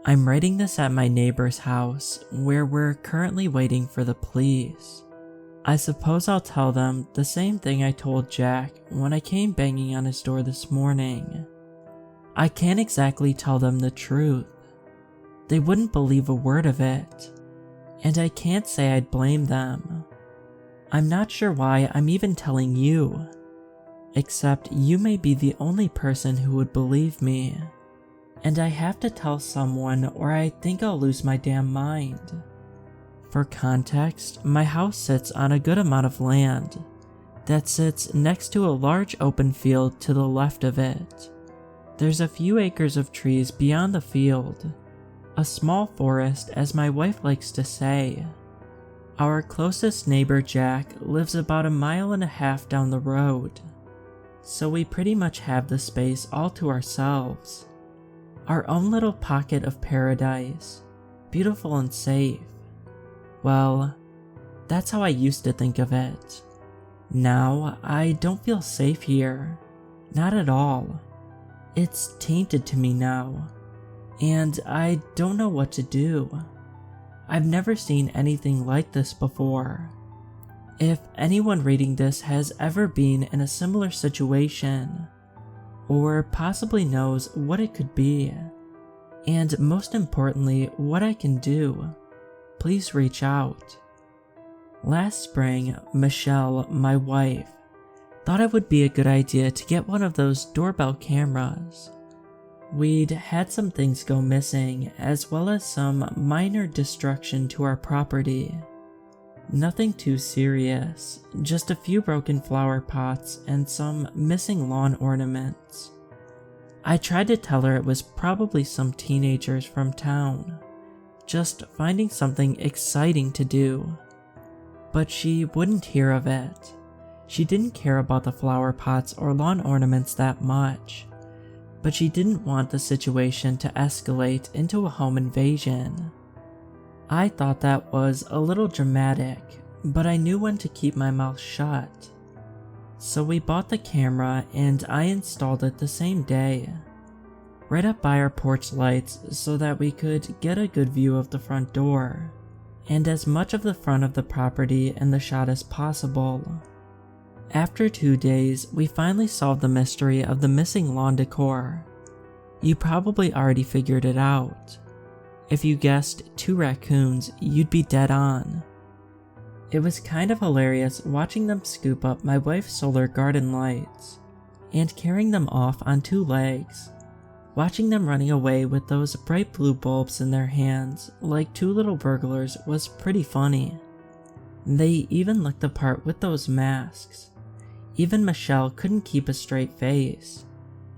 I'm writing this at my neighbor's house, where we're currently waiting for the police. I suppose I'll tell them the same thing I told Jack when I came banging on his door this morning. I can't exactly tell them the truth. They wouldn't believe a word of it, and I can't say I'd blame them. I'm not sure why I'm even telling you, except you may be the only person who would believe me, and I have to tell someone or I think I'll lose my damn mind. For context, my house sits on a good amount of land that sits next to a large open field to the left of it. There's a few acres of trees beyond the field, a small forest as my wife likes to say. Our closest neighbor Jack lives about 1.5 miles down the road, so we pretty much have the space all to ourselves. Our own little pocket of paradise, beautiful and safe. Well, that's how I used to think of it. Now, I don't feel safe here. Not at all. It's tainted to me now, and I don't know what to do. I've never seen anything like this before. If anyone reading this has ever been in a similar situation, or possibly knows what it could be, and most importantly, what I can do, please reach out. Last spring, Michelle, my wife, thought it would be a good idea to get one of those doorbell cameras. We'd had some things go missing, as well as some minor destruction to our property. Nothing too serious, just a few broken flower pots and some missing lawn ornaments. I tried to tell her it was probably some teenagers from town, just finding something exciting to do. But she wouldn't hear of it. She didn't care about the flower pots or lawn ornaments that much, but she didn't want the situation to escalate into a home invasion. I thought that was a little dramatic, but I knew when to keep my mouth shut. So we bought the camera and I installed it the same day, right up by our porch lights so that we could get a good view of the front door, and as much of the front of the property in the shot as possible. After 2 days, we finally solved the mystery of the missing lawn decor. You probably already figured it out. If you guessed 2 raccoons, you'd be dead on. It was kind of hilarious watching them scoop up my wife's solar garden lights and carrying them off on 2 legs. Watching them running away with those bright blue bulbs in their hands like 2 little burglars was pretty funny. They even looked the part with those masks. Even Michelle couldn't keep a straight face.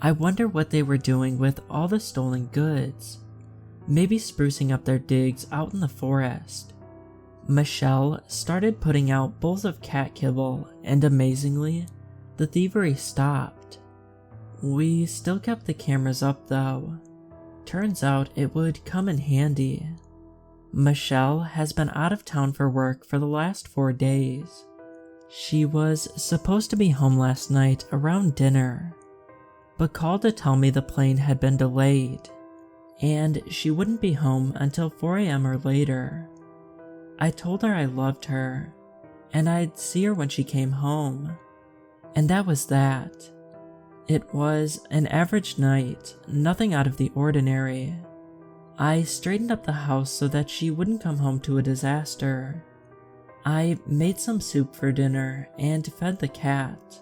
I wonder what they were doing with all the stolen goods. Maybe sprucing up their digs out in the forest. Michelle started putting out bowls of cat kibble, and amazingly, the thievery stopped. We still kept the cameras up though. Turns out it would come in handy. Michelle has been out of town for work for the last 4 days. She was supposed to be home last night around dinner, but called to tell me the plane had been delayed, and she wouldn't be home until 4 a.m. or later. I told her I loved her, and I'd see her when she came home, and that was that. It was an average night, nothing out of the ordinary. I straightened up the house so that she wouldn't come home to a disaster. I made some soup for dinner and fed the cat.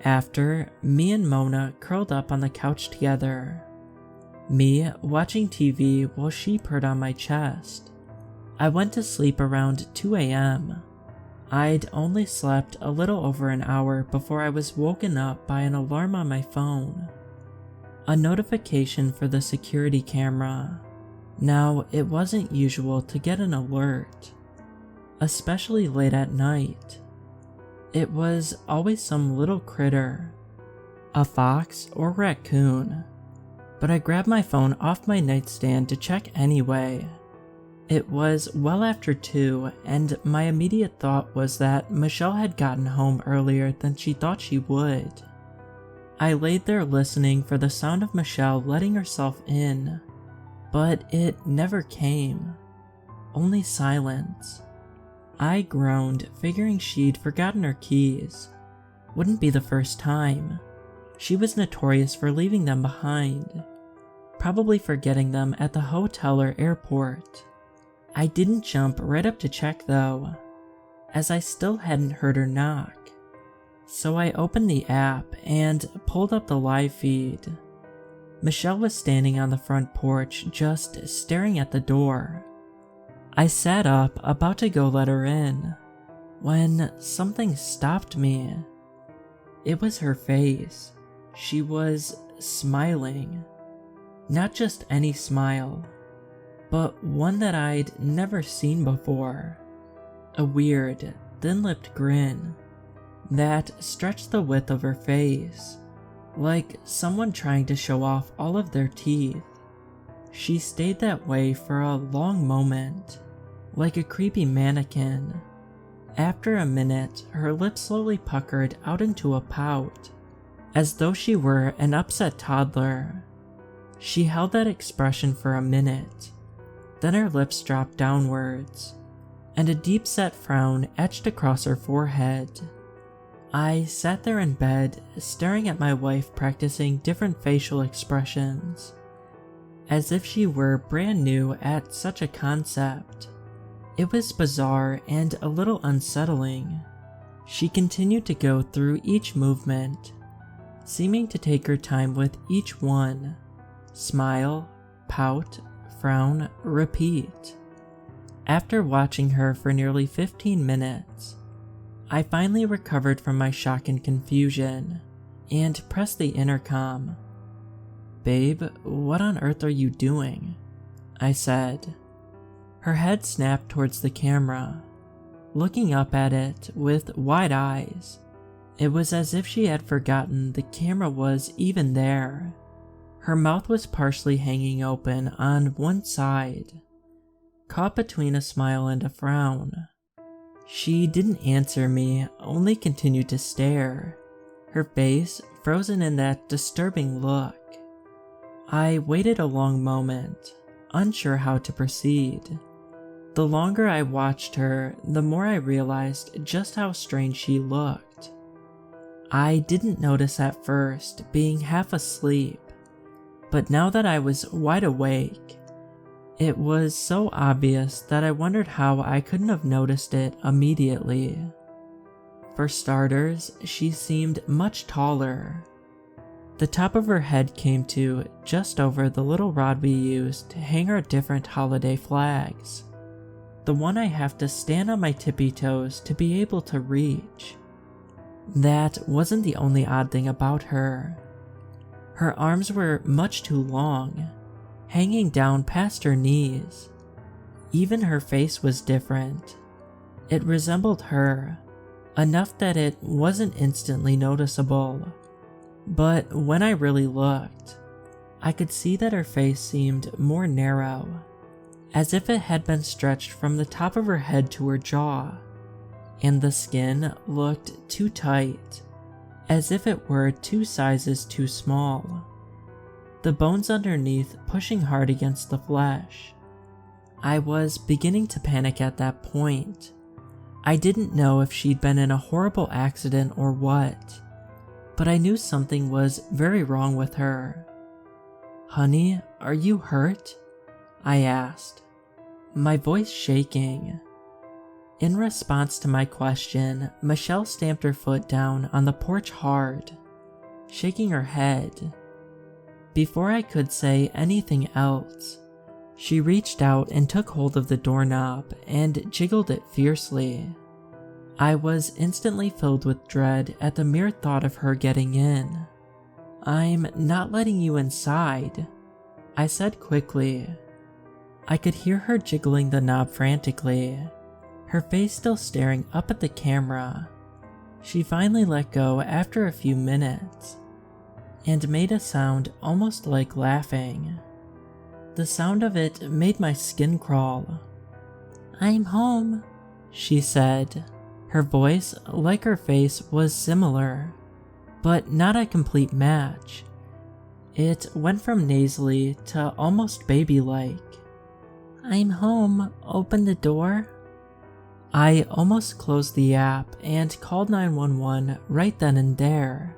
After, me and Mona curled up on the couch together. Me watching TV while she purred on my chest. I went to sleep around 2 a.m. I'd only slept a little over an hour before I was woken up by an alarm on my phone. A notification for the security camera. Now, it wasn't usual to get an alert, especially late at night. It was always some little critter, a fox or raccoon, but I grabbed my phone off my nightstand to check anyway. It was well after 2, and my immediate thought was that Michelle had gotten home earlier than she thought she would. I laid there listening for the sound of Michelle letting herself in, but it never came. Only silence. I groaned, figuring she'd forgotten her keys. Wouldn't be the first time. She was notorious for leaving them behind, probably forgetting them at the hotel or airport. I didn't jump right up to check though, as I still hadn't heard her knock. So I opened the app and pulled up the live feed. Michelle was standing on the front porch, just staring at the door. I sat up, about to go let her in, when something stopped me. It was her face. She was smiling. Not just any smile, but one that I'd never seen before. A weird, thin-lipped grin that stretched the width of her face, like someone trying to show off all of their teeth. She stayed that way for a long moment, like a creepy mannequin. After a minute, her lips slowly puckered out into a pout, as though she were an upset toddler. She held that expression for a minute, then her lips dropped downwards, and a deep-set frown etched across her forehead. I sat there in bed, staring at my wife practicing different facial expressions, as if she were brand new at such a concept. It was bizarre and a little unsettling. She continued to go through each movement, seeming to take her time with each one. Smile, pout, frown, repeat. After watching her for nearly 15 minutes, I finally recovered from my shock and confusion, and pressed the intercom. "Babe, what on earth are you doing?" I said. Her head snapped towards the camera, looking up at it with wide eyes. It was as if she had forgotten the camera was even there. Her mouth was partially hanging open on one side, caught between a smile and a frown. She didn't answer me, only continued to stare, her face frozen in that disturbing look. I waited a long moment, unsure how to proceed. The longer I watched her, the more I realized just how strange she looked. I didn't notice at first, being half asleep, but now that I was wide awake, it was so obvious that I wondered how I couldn't have noticed it immediately. For starters, she seemed much taller. The top of her head came to just over the little rod we used to hang our different holiday flags. The one I have to stand on my tippy toes to be able to reach. That wasn't the only odd thing about her. Her arms were much too long, hanging down past her knees. Even her face was different. It resembled her, enough that it wasn't instantly noticeable. But when I really looked, I could see that her face seemed more narrow, as if it had been stretched from the top of her head to her jaw, and the skin looked too tight, as if it were 2 sizes too small. The bones underneath pushing hard against the flesh. I was beginning to panic at that point. I didn't know if she'd been in a horrible accident or what, but I knew something was very wrong with her. "Honey, are you hurt?" I asked, my voice shaking. In response to my question, Michelle stamped her foot down on the porch hard, shaking her head. Before I could say anything else, she reached out and took hold of the doorknob and jiggled it fiercely. I was instantly filled with dread at the mere thought of her getting in. "I'm not letting you inside," I said quickly. I could hear her jiggling the knob frantically, her face still staring up at the camera. She finally let go after a few minutes, and made a sound almost like laughing. The sound of it made my skin crawl. "I'm home," she said. Her voice, like her face, was similar, but not a complete match. It went from nasally to almost baby-like. "I'm home, open the door." I almost closed the app and called 911 right then and there.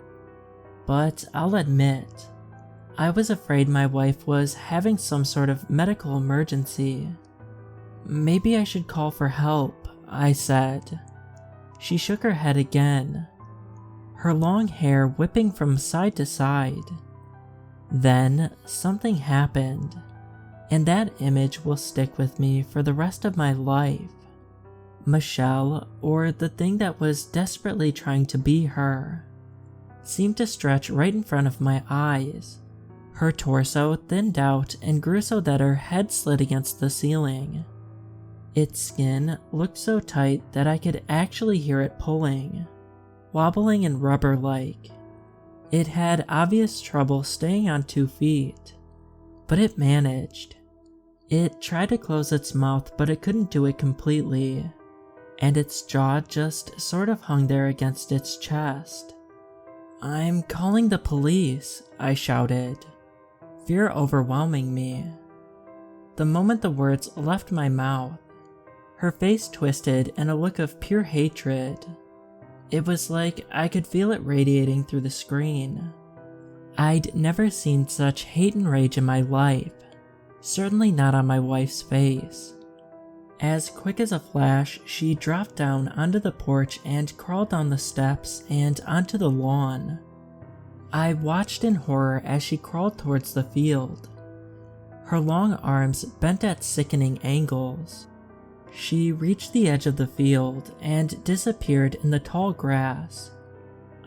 But I'll admit, I was afraid my wife was having some sort of medical emergency. "Maybe I should call for help," I said. She shook her head again, her long hair whipping from side to side. Then something happened, and that image will stick with me for the rest of my life. Michelle, or the thing that was desperately trying to be her, seemed to stretch right in front of my eyes. Her torso thinned out and grew so that her head slid against the ceiling. Its skin looked so tight that I could actually hear it pulling, wobbling and rubber-like. It had obvious trouble staying on 2 feet, but it managed. It tried to close its mouth, but it couldn't do it completely, and its jaw just sort of hung there against its chest. "I'm calling the police," I shouted, fear overwhelming me. The moment the words left my mouth, her face twisted in a look of pure hatred. It was like I could feel it radiating through the screen. I'd never seen such hate and rage in my life, certainly not on my wife's face. As quick as a flash, she dropped down onto the porch and crawled down the steps and onto the lawn. I watched in horror as she crawled towards the field, her long arms bent at sickening angles. She reached the edge of the field and disappeared in the tall grass.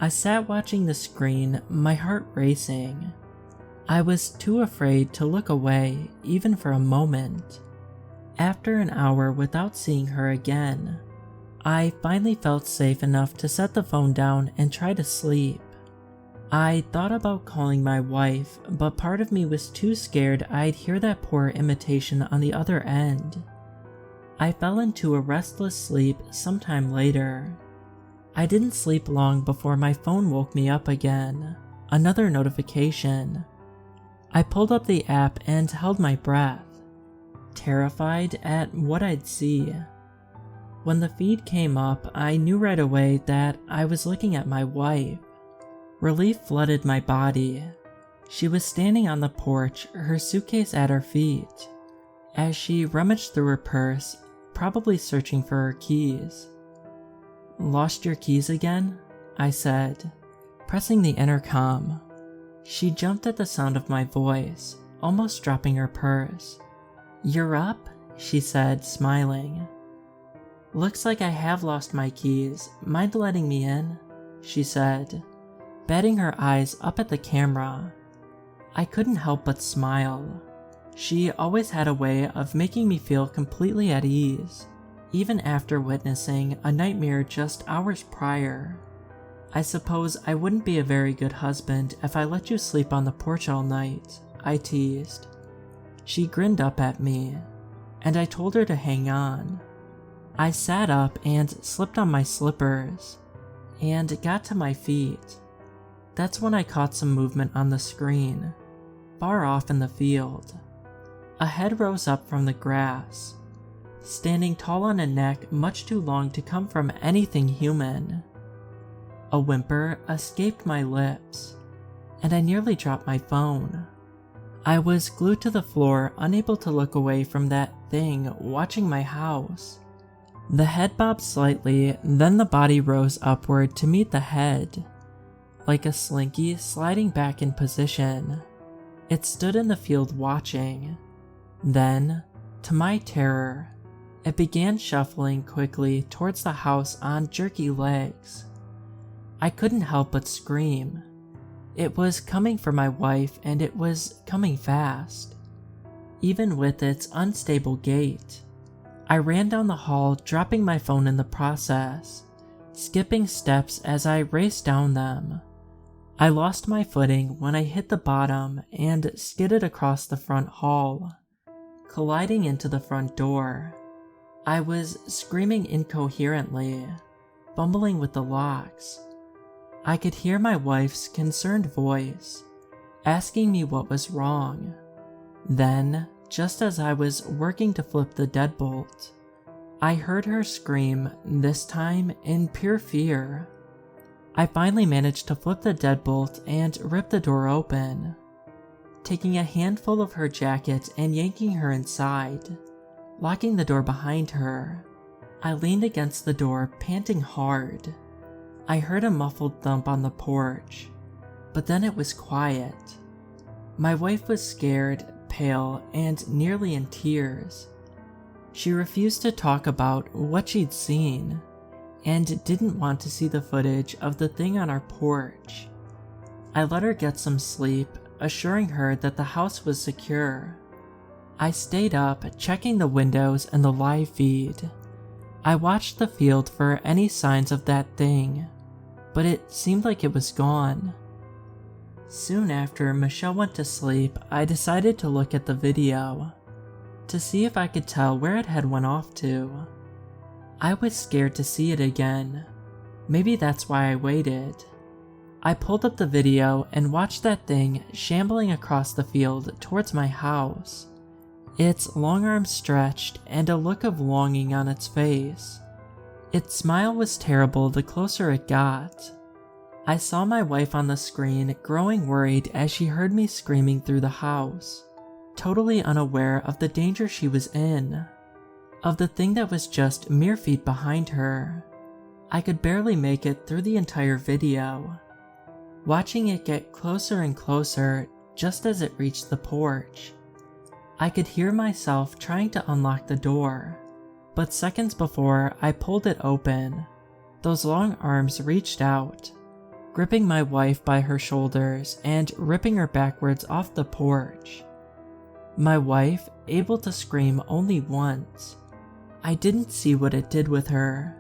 I sat watching the screen, my heart racing. I was too afraid to look away, even for a moment. After an hour without seeing her again, I finally felt safe enough to set the phone down and try to sleep. I thought about calling my wife, but part of me was too scared I'd hear that poor imitation on the other end. I fell into a restless sleep sometime later. I didn't sleep long before my phone woke me up again. Another notification. I pulled up the app and held my breath, terrified at what I'd see. When the feed came up, I knew right away that I was looking at my wife. Relief flooded my body. She was standing on the porch, her suitcase at her feet. As she rummaged through her purse, probably searching for her keys. "Lost your keys again?" I said, pressing the intercom. She jumped at the sound of my voice, almost dropping her purse. "You're up?" she said, smiling. "Looks like I have lost my keys. Mind letting me in?" she said, batting her eyes up at the camera. I couldn't help but smile. She always had a way of making me feel completely at ease, even after witnessing a nightmare just hours prior. "I suppose I wouldn't be a very good husband if I let you sleep on the porch all night," I teased. She grinned up at me, and I told her to hang on. I sat up and slipped on my slippers, and got to my feet. That's when I caught some movement on the screen, far off in the field. A head rose up from the grass, standing tall on a neck much too long to come from anything human. A whimper escaped my lips, and I nearly dropped my phone. I was glued to the floor, unable to look away from that thing watching my house. The head bobbed slightly, then the body rose upward to meet the head, like a slinky sliding back in position. It stood in the field watching. Then, to my terror, it began shuffling quickly towards the house on jerky legs. I couldn't help but scream. It was coming for my wife, and it was coming fast. Even with its unstable gait, I ran down the hall, dropping my phone in the process, skipping steps as I raced down them. I lost my footing when I hit the bottom and skidded across the front hall, colliding into the front door. I was screaming incoherently, fumbling with the locks. I could hear my wife's concerned voice, asking me what was wrong. Then, just as I was working to flip the deadbolt, I heard her scream, this time in pure fear. I finally managed to flip the deadbolt and rip the door open. Taking a handful of her jacket and yanking her inside, locking the door behind her, I leaned against the door, panting hard. I heard a muffled thump on the porch, but then it was quiet. My wife was scared, pale, and nearly in tears. She refused to talk about what she'd seen, and didn't want to see the footage of the thing on our porch. I let her get some sleep, assuring her that the house was secure. I stayed up, checking the windows and the live feed. I watched the field for any signs of that thing, but it seemed like it was gone. Soon after Michelle went to sleep, I decided to look at the video, to see if I could tell where it had went off to. I was scared to see it again. Maybe that's why I waited. I pulled up the video and watched that thing shambling across the field towards my house, its long arms stretched and a look of longing on its face. Its smile was terrible the closer it got. I saw my wife on the screen growing worried as she heard me screaming through the house, totally unaware of the danger she was in, of the thing that was just mere feet behind her. I could barely make it through the entire video, watching it get closer and closer just as it reached the porch. I could hear myself trying to unlock the door, but seconds before I pulled it open, those long arms reached out, gripping my wife by her shoulders and ripping her backwards off the porch. My wife, able to scream only once. I didn't see what it did with her,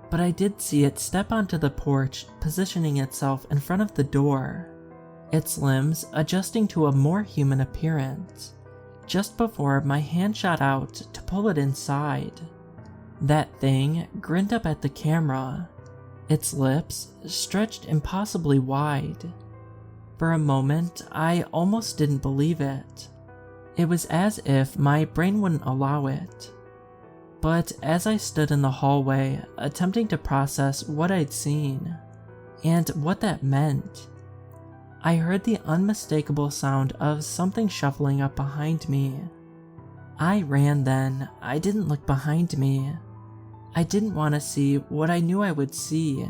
but I did see it step onto the porch, positioning itself in front of the door, its limbs adjusting to a more human appearance, just before my hand shot out to pull it inside. That thing grinned up at the camera, its lips stretched impossibly wide. For a moment, I almost didn't believe it. It was as if my brain wouldn't allow it. But as I stood in the hallway, attempting to process what I'd seen, and what that meant, I heard the unmistakable sound of something shuffling up behind me. I ran then. I didn't look behind me. I didn't want to see what I knew I would see.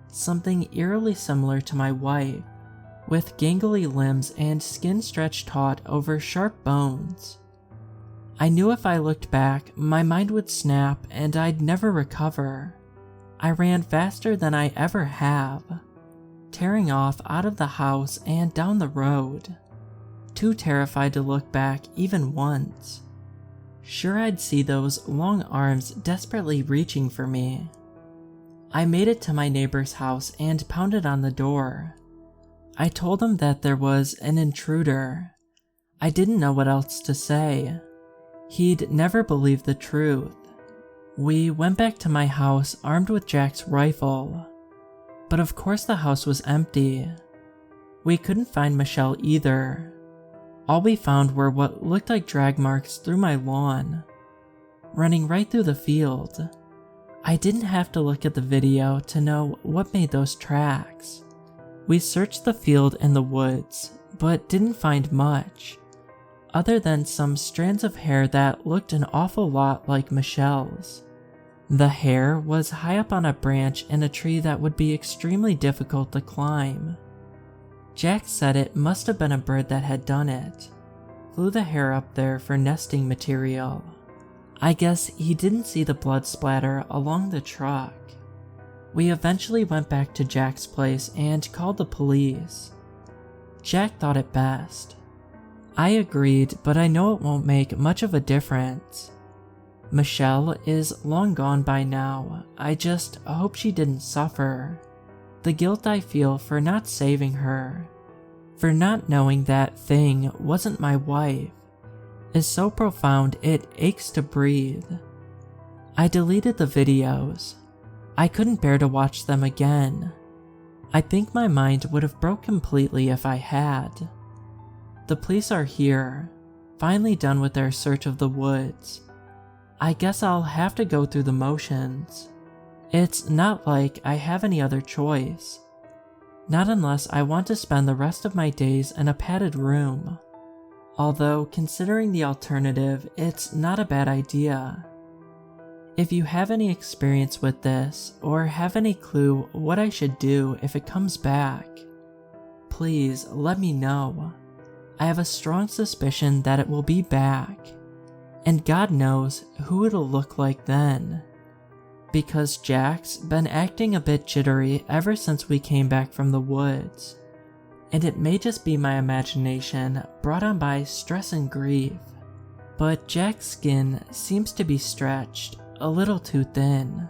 Something eerily similar to my wife, with gangly limbs and skin stretched taut over sharp bones. I knew if I looked back, my mind would snap and I'd never recover. I ran faster than I ever have, tearing off out of the house and down the road, too terrified to look back even once. Sure I'd see those long arms desperately reaching for me. I made it to my neighbor's house and pounded on the door. I told him that there was an intruder. I didn't know what else to say. He'd never believe the truth. We went back to my house armed with Jack's rifle. But of course the house was empty. We couldn't find Michelle either. All we found were what looked like drag marks through my lawn, running right through the field. I didn't have to look at the video to know what made those tracks. We searched the field and the woods, but didn't find much, other than some strands of hair that looked an awful lot like Michelle's. The hair was high up on a branch in a tree that would be extremely difficult to climb. Jack said it must have been a bird that had done it, flew the hair up there for nesting material. I guess he didn't see the blood splatter along the truck. We eventually went back to Jack's place and called the police. Jack thought it best. I agreed, but I know it won't make much of a difference. Michelle is long gone by now. I just hope she didn't suffer. The guilt I feel for not saving her, for not knowing that thing wasn't my wife, is so profound it aches to breathe. I deleted the videos. I couldn't bear to watch them again. I think my mind would have broke completely if I had. The police are here, finally done with their search of the woods. I guess I'll have to go through the motions. It's not like I have any other choice. Not unless I want to spend the rest of my days in a padded room. Although, considering the alternative, it's not a bad idea. If you have any experience with this, or have any clue what I should do if it comes back, please let me know. I have a strong suspicion that it will be back, and God knows who it'll look like then. Because Jack's been acting a bit jittery ever since we came back from the woods, and it may just be my imagination brought on by stress and grief, but Jack's skin seems to be stretched a little too thin.